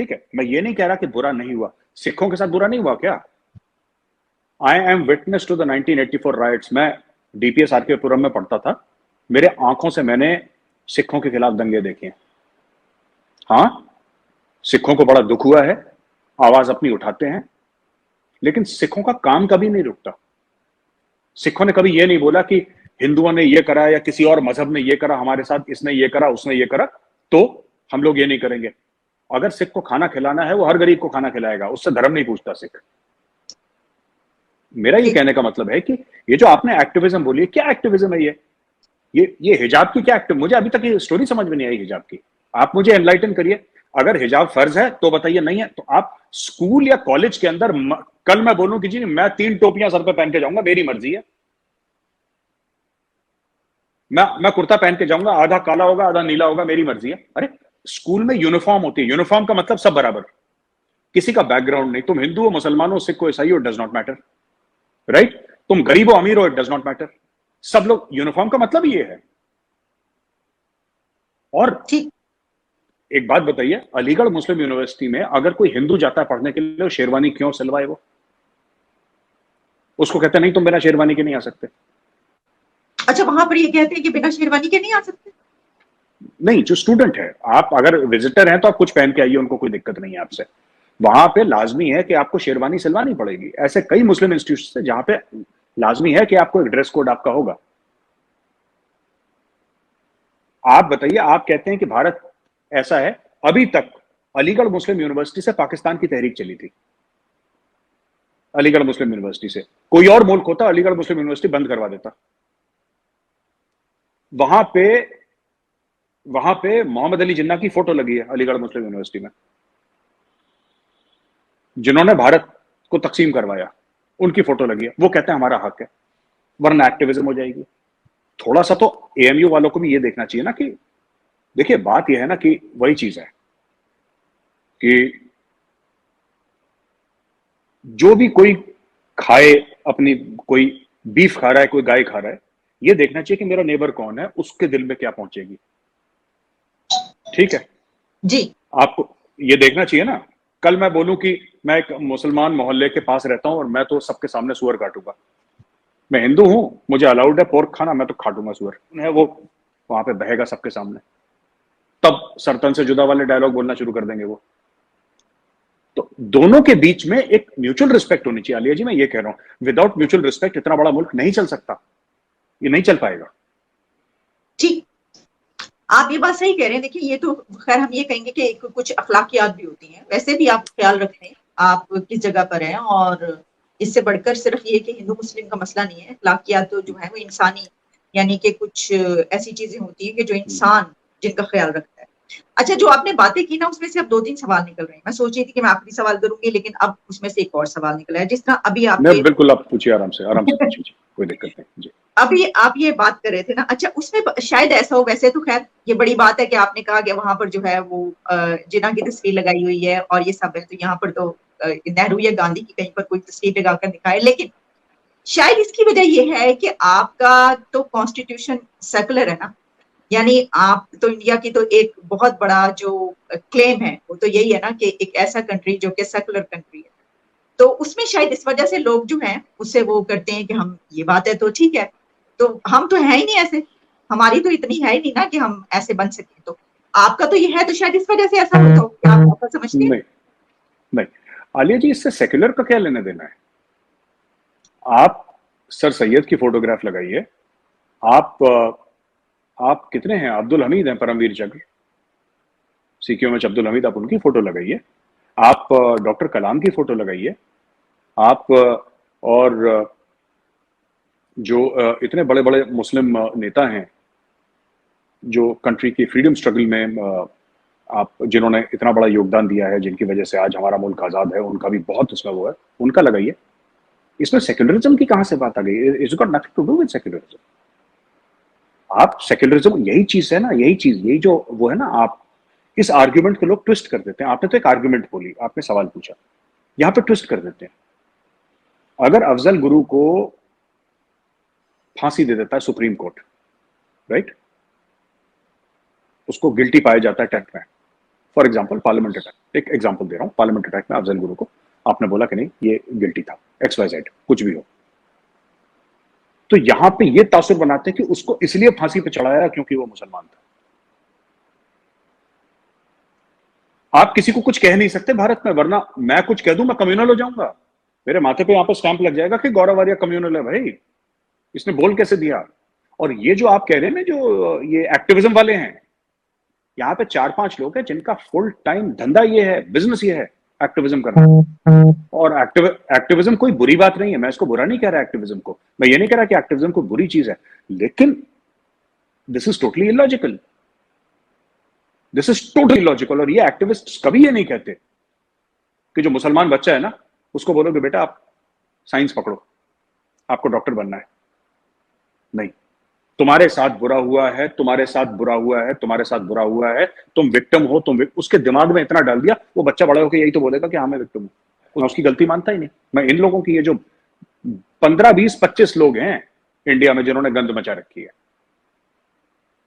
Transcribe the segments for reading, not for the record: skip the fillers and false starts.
ठीक है, मैं ये नहीं कह रहा कि बुरा नहीं हुआ, सिखों के साथ बुरा नहीं हुआ क्या? I am witness to the 1984 riots. मैं डीपीएस आरकेपुरम में पढ़ता था, मेरे आंखों से मैंने सिखों के खिलाफ दंगे देखे हैं। हाँ, सिखों को बड़ा दुख हुआ है, आवाज अपनी उठाते हैं, लेकिन सिखों का काम कभी नहीं रुकता। सिखों ने कभी यह नहीं बोला कि हिंदुओं ने यह करा या किसी और मजहब ने यह करा हमारे साथ, इसने ये करा उसने ये करा तो हम लोग ये नहीं करेंगे। अगर सिख को खाना खिलाना है वो हर गरीब को खाना खिलाएगा, उससे धर्म नहीं पूछता सिख। मेरा ये कहने का मतलब है कि ये जो आपने एक्टिविज्म बोली है, क्या एक्टिविज्म है ये हिजाब की क्या एक्टिव, मुझे अभी तक ये स्टोरी समझ में नहीं आई हिजाब की। आप मुझे एनलाइटन करिए। अगर हिजाब फर्ज है तो बताइए, नहीं है तो आप स्कूल या कॉलेज के अंदर कल मैं बोलूं कि जी मैं 3 टोपियां सर पे पहन के जाऊंगा, मेरी मर्जी है, मैं कुर्ता पहन के जाऊंगा, आधा काला होगा आधा नीला होगा, मेरी मर्जी है। अरे स्कूल में यूनिफॉर्म होती है, यूनिफॉर्म का मतलब सब बराबर, किसी का बैकग्राउंड नहीं, तुम हिंदू हो मुसलमान हो सिख हो ईसाई हो, डज नॉट मैटर, राइट? तुम गरीब हो अमीर हो, इट डज नॉट मैटर, सब लोग, यूनिफॉर्म का मतलब ये है। और ठीक, एक बात बताइए, अलीगढ़ मुस्लिम यूनिवर्सिटी में अगर कोई हिंदू जाता है पढ़ने के लिए, शेरवानी क्यों सिलवाए? वो उसको कहते नहीं तुम बिना शेरवानी के नहीं आ सकते। अच्छा वहां पर ये कहते हैं कि बिना शेरवानी के नहीं आ सकते? नहीं, जो स्टूडेंट है, आप अगर विजिटर हैं तो आप कुछ पहन के आइए, उनको कोई दिक्कत नहीं है आपसे। वहां पे लाजमी है कि आपको शेरवानी सिलवानी पड़ेगी। ऐसे कई मुस्लिम इंस्टीट्यूशन है जहां पे लाजमी है कि आपको एक ड्रेस कोड आपका होगा। आप बताइए, आप कहते हैं कि भारत ऐसा है, अभी तक अलीगढ़ मुस्लिम यूनिवर्सिटी से पाकिस्तान की तहरीक चली थी। अलीगढ़ मुस्लिम यूनिवर्सिटी से कोई और मुल्क होता, अलीगढ़ मुस्लिम यूनिवर्सिटी बंद करवा देता। वहां पे मोहम्मद अली जिन्ना की फोटो लगी है अलीगढ़ मुस्लिम यूनिवर्सिटी में, जिन्होंने भारत को तकसीम करवाया, उनकी फोटो लगी है। वो कहते हैं हमारा हक है, वरना एक्टिविज्म हो जाएगी। थोड़ा सा तो एएमयू वालों को भी ये देखना चाहिए ना कि देखिए, बात यह है ना कि वही चीज है कि जो भी कोई खाए अपनी, कोई बीफ खा रहा है, कोई गाय खा रहा है, ये देखना चाहिए कि मेरा नेबर कौन है, उसके दिल में क्या पहुंचेगी। ठीक है जी, आपको ये देखना चाहिए ना। कल मैं बोलूं कि मैं एक मुसलमान मोहल्ले के पास रहता हूं और मैं तो सबके सामने सुअर काटूंगा, मैं हिंदू हूं, मुझे अलाउड है पोर्क खाना, मैं तो काटूंगा सुअर है, वो वहां पे बहेगा सबके सामने, तब सरतन से जुदा वाले डायलॉग बोलना शुरू कर देंगे वो। तो दोनों के बीच में एक म्यूचुअल रिस्पेक्ट होनी चाहिए। आलिया जी, मैं ये कह रहा हूं, विदाउट म्यूचुअल रिस्पेक्ट इतना बड़ा मुल्क नहीं चल सकता, ये नहीं चल पाएगा। ठीक, आप ये बात सही कह रहे हैं। देखिए ये तो खैर हम ये कहेंगे कि कुछ अखलाकियात भी होती हैं, वैसे भी आप ख्याल रखें आप किस जगह पर हैं, और इससे बढ़कर सिर्फ ये कि हिंदू मुस्लिम का मसला नहीं है। अखलाकियात तो जो है वो इंसानी, यानी कि कुछ ऐसी चीजें होती हैं कि जो इंसान जिनका ख्याल रखता है। अच्छा, जो आपने बातें की ना उसमें से अब 2-3 सवाल निकल रहे हैं। मैं सोच रही थी कि मैं आखिरी सवाल करूंगी, लेकिन अब उसमें से एक और सवाल निकला है। जिस तरह अभी नहीं आपके बिल्कुल, आप पूछिए, आराम से पूछिए जी, कोई दिक्कत नहीं जी। अभी आप ये बात कर रहे थे ना, अच्छा उसमें शायद ऐसा हो, वैसे तो खैर ये बड़ी बात है कि आपने कहा कि वहां पर जो है वो जिन्ना की तस्वीर लगाई हुई है और ये सब है, तो यहाँ पर तो नेहरू या गांधी की कहीं पर कोई तस्वीर लगाकर दिखाए, लेकिन शायद इसकी वजह ये है कि आपका तो कॉन्स्टिट्यूशन सेकुलर है ना, यानी आप तो इंडिया की तो एक बहुत बड़ा जो क्लेम है वो तो यही है ना कि एक ऐसा कंट्री जो कि सेकुलर कंट्री है। तो उसमें शायद इस वजह से लोग जो हैं उससे वो करते हैं कि हम, ये बात है तो ठीक है, तो हम तो है ही नहीं ऐसे, हमारी तो इतनी है ही नहीं ना कि हम ऐसे बन सके। तो आपका तो ये है, तो शायद इस वजह से ऐसा होता हो, क्या आप ऐसा समझते हैं? नहीं नहीं, आलिया जी, इससे सेक्युलर का क्या लेना देना है? आप सर सैयद की फोटोग्राफ लगाइए, आप कितने हैं, अब्दुल हमीद हैं, परमवीर चक्र, सीक्यू में अब्दुल हमीद, आप उनकी फोटो लगाइए, आप डॉक्टर कलाम की फोटो लगाइए, आप और जो इतने बड़े बड़े मुस्लिम नेता हैं जो कंट्री की फ्रीडम स्ट्रगल में आप जिन्होंने इतना बड़ा योगदान दिया है, जिनकी वजह से आज हमारा मुल्क आजाद है, उनका भी बहुत उसमें वो है, उनका लगाइए। इसमें सेक्युलरिज्म की कहां से बात आ गई? It's got nothing to do with secularism. आप सेक्युलरिज्म, यही चीज है ना, यही चीज, यही जो वो है ना, आप इस आर्ग्यूमेंट को लोग ट्विस्ट कर देते हैं। आपने तो एक आर्ग्यूमेंट बोली, आपने सवाल पूछा, यहां पे ट्विस्ट कर देते हैं। अगर अफजल गुरु को फांसी दे देता है सुप्रीम कोर्ट, राइट, उसको गिल्टी पाया जाता है टेट में, फॉर एग्जाम्पल पार्लियामेंट अटैक, एक एग्जाम्पल दे रहा हूँ, पार्लियामेंट अटैक में अफजल गुरु को आपने बोला कि नहीं ये गिल्टी था, XYZ कुछ भी हो, तो यहां पे ये तासुर बनाते हैं कि उसको इसलिए फांसी पे चढ़ाया क्योंकि वो मुसलमान था। आप किसी को कुछ कह नहीं सकते भारत में, वरना मैं कुछ कह दूं मैं कम्युनल हो जाऊंगा, मेरे माथे पे यहां पर स्टैंप लग जाएगा कि गौरव आर्या कम्युनल है। भाई इसने बोल कैसे दिया? और ये जो आप कह रहे हैं ना, जो ये एक्टिविज्म वाले हैं, यहाँ पे 4-5 लोग हैं जिनका फुल टाइम धंधा ये है, बिजनेस ये है एक्टिविज्म करना। और एक्टिविज्म कोई बुरी बात नहीं है, मैं इसको बुरा नहीं कह रहा एक्टिविज्म को, मैं ये नहीं कह रहा कि एक्टिविज्म को बुरी चीज है, लेकिन this is totally illogical, this is totally illogical. और ये एक्टिविस्ट कभी ये नहीं कहते कि जो मुसलमान बच्चा है ना उसको बोलोगे बेटा आप साइंस पकड़ो, आपको डॉक्टर बनना है। नहीं, तुम्हारे साथ बुरा हुआ है, तुम्हारे साथ बुरा हुआ है, तुम्हारे साथ बुरा हुआ है, तुम विक्टिम हो, उसके दिमाग में इतना डाल दिया, वो बच्चा बड़ा होकर यही तो बोलेगा कि हाँ मैं विक्टिम हूं, उसकी गलती मानता ही नहीं। मैं इन लोगों की, ये जो 15-20-25 लोग हैं इंडिया में जिन्होंने गंद मचा रखी है,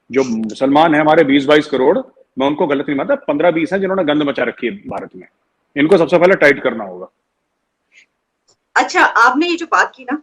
जो मुसलमान है हमारे 20-22 करोड़, मैं उनको गलत नहीं मानता, 15-20 है जिन्होंने गंद मचा रखी है भारत में, इनको सबसे पहले टाइट करना होगा। अच्छा, आपने ये जो बात की ना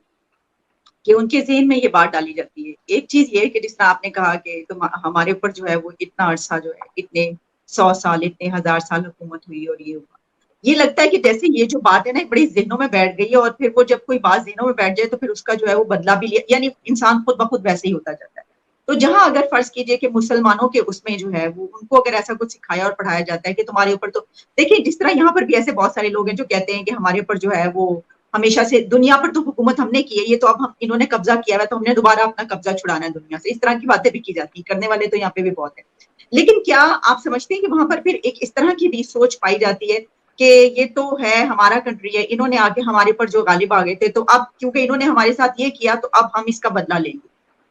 कि उनके ज़हन में ये बात डाली जाती है, एक चीज ये है कि जिस तरह आपने कहा कि तुम हमारे ऊपर जो है वो इतना अरसा जो है, इतने 100 साल, इतने 1000 साल हुकूमत हुई और ये हुआ, ये लगता है कि जैसे ये जो बात है ना बड़ी ज़हनों में बैठ गई है, और फिर वो जब कोई बात ज़हनों में बैठ जाए तो फिर उसका जो है वो बदला भी लिया, यानी इंसान खुद ब खुद वैसे ही होता जाता है। तो जहां अगर फर्ज कीजिए कि मुसलमानों के उसमें जो है वो उनको अगर ऐसा कुछ सिखाया और पढ़ाया जाता है कि तुम्हारे ऊपर, तो देखिए जिस तरह यहाँ पर भी ऐसे बहुत सारे लोग हैं जो कहते हैं कि हमारे ऊपर जो है वो हमेशा से दुनिया पर तो हुकूमत हमने की है, ये तो अब हम इन्होंने कब्जा किया है तो हमने दोबारा अपना कब्जा छुड़ाना है दुनिया से, इस तरह की बातें भी की जाती है, करने वाले तो यहाँ पे भी बहुत है। लेकिन क्या आप समझते हैं कि वहां पर फिर एक इस तरह की भी सोच पाई जाती है कि ये तो है हमारा कंट्री है, इन्होंने आके हमारे ऊपर जो गालिब आ गए थे, तो अब क्योंकि इन्होंने हमारे साथ ये किया तो अब हम इसका बदला लेंगे,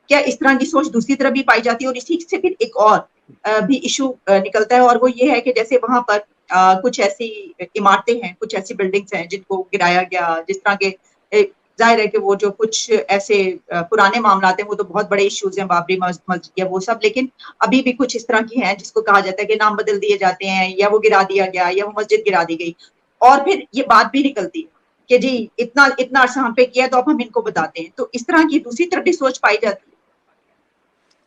क्या इस तरह की सोच दूसरी तरफ भी पाई जाती है? और इसी से फिर एक और भी इशू निकलता है, और वो ये है कि जैसे वहां पर कुछ ऐसी इमारतें हैं, कुछ ऐसी बिल्डिंग्स हैं जिनको गिराया गया, जिस तरह के जाहिर है कि वो जो कुछ ऐसे पुराने मामला हैं वो तो बहुत बड़े इश्यूज हैं, बाबरी मस्जिद या वो सब, लेकिन अभी भी कुछ इस तरह की हैं जिसको कहा जाता है कि नाम बदल दिए जाते हैं, या वो गिरा दिया गया, या वो मस्जिद गिरा दी गई, और फिर ये बात भी निकलती है कि जी इतना इतना अर्सा हम पे किया तो अब हम इनको बताते हैं, तो इस तरह की दूसरी तरफ भी सोच पाई जाती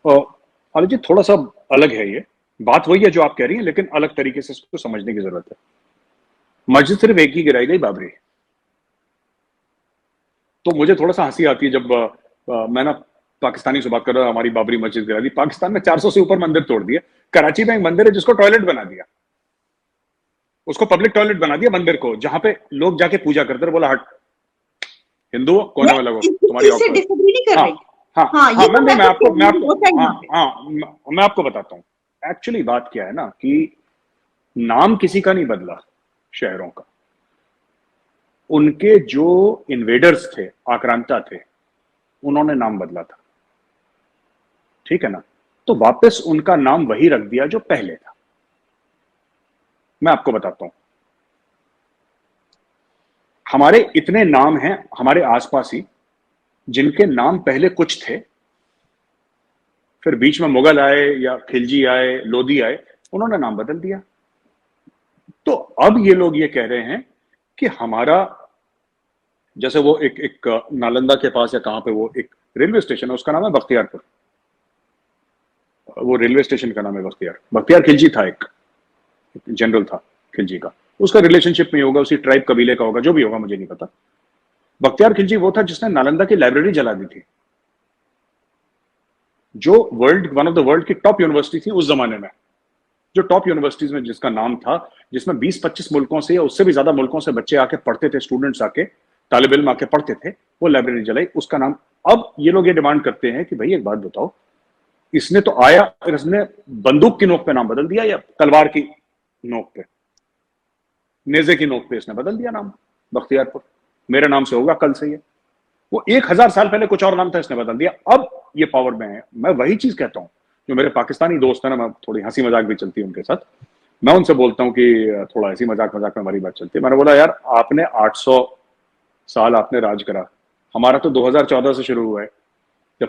है। जी थोड़ा सा अलग है, ये बात वही है जो आप कह रही हैं, लेकिन अलग तरीके से इसको समझने की जरूरत है। मस्जिद सिर्फ एक ही गिराई गई, बाबरी। तो मुझे थोड़ा सा हंसी आती है जब मैं ना पाकिस्तानी से बात कर रहा, हमारी बाबरी मस्जिद गिरा दी। पाकिस्तान में 400 से ऊपर मंदिर तोड़ दिए, कराची में एक मंदिर है जिसको टॉयलेट बना दिया, उसको पब्लिक टॉयलेट बना दिया मंदिर को, जहां पे लोग जाके पूजा करते रहे। बोला हट, हिंदू हो कोने में लगो, तुम्हारी औकात। डिसएग्री नहीं कर हाँ रही। हाँ हाँ, हाँ, ये तो मैं आपको हाँ पे। हाँ मैं आपको बताता हूँ। एक्चुअली बात क्या है ना कि नाम किसी का नहीं बदला शहरों का, उनके जो इन्वेडर्स थे, आक्रांता थे, उन्होंने नाम बदला था, ठीक है ना। तो वापस उनका नाम वही रख दिया जो पहले था। मैं आपको बताता हूं, हमारे इतने नाम हैं हमारे आसपास ही जिनके नाम पहले कुछ थे, फिर बीच में मुगल आए या खिलजी आए, लोधी आए, उन्होंने नाम बदल दिया। तो अब ये लोग ये कह रहे हैं कि हमारा, जैसे वो एक नालंदा के पास या कहां पे वो एक रेलवे स्टेशन है, उसका नाम है बख्तियारपुर। वो रेलवे स्टेशन का नाम है बख्तियार खिलजी था, एक जनरल था खिलजी का, उसका रिलेशनशिप में होगा, उसी ट्राइब कबीले का होगा, जो भी होगा मुझे नहीं पता। बख्तियार खिलजी वो था जिसने नालंदा की लाइब्रेरी जला दी थी, जो वन ऑफ द वर्ल्ड की टॉप यूनिवर्सिटी थी उस जमाने में, जो टॉप यूनिवर्सिटीज में जिसका नाम था, जिसमें 20-25 मुल्कों से या उससे भी ज्यादा मुल्कों से बच्चे आके पढ़ते थे, स्टूडेंट्स आके, तालिब इल्म आके पढ़ते थे, वो लाइब्रेरी जलाई, उसका नाम। अब ये लोग ये डिमांड करते हैं कि भाई एक बात बताओ, इसने तो आया फिर इसने बंदूक की नोक पे नाम बदल दिया या तलवार की नोक पे, नेजे की नोक पे इसने बदल दिया नाम बख्तियारपुर, मेरे नाम से होगा कल से ये। वो 1000 साल पहले कुछ और नाम था, इसने बदल दिया, अब ये पावर में है। मैं वही चीज कहता हूं, जो मेरे पाकिस्तानी दोस्त है ना, मैं थोड़ी हंसी मजाक भी चलती है उनके साथ, मैं उनसे बोलता हूं कि थोड़ा हंसी मजाक में हमारी बात चलती है। मैंने बोला यार आपने 800 साल आपने राज करा, हमारा तो 2014 से शुरू हुआ है,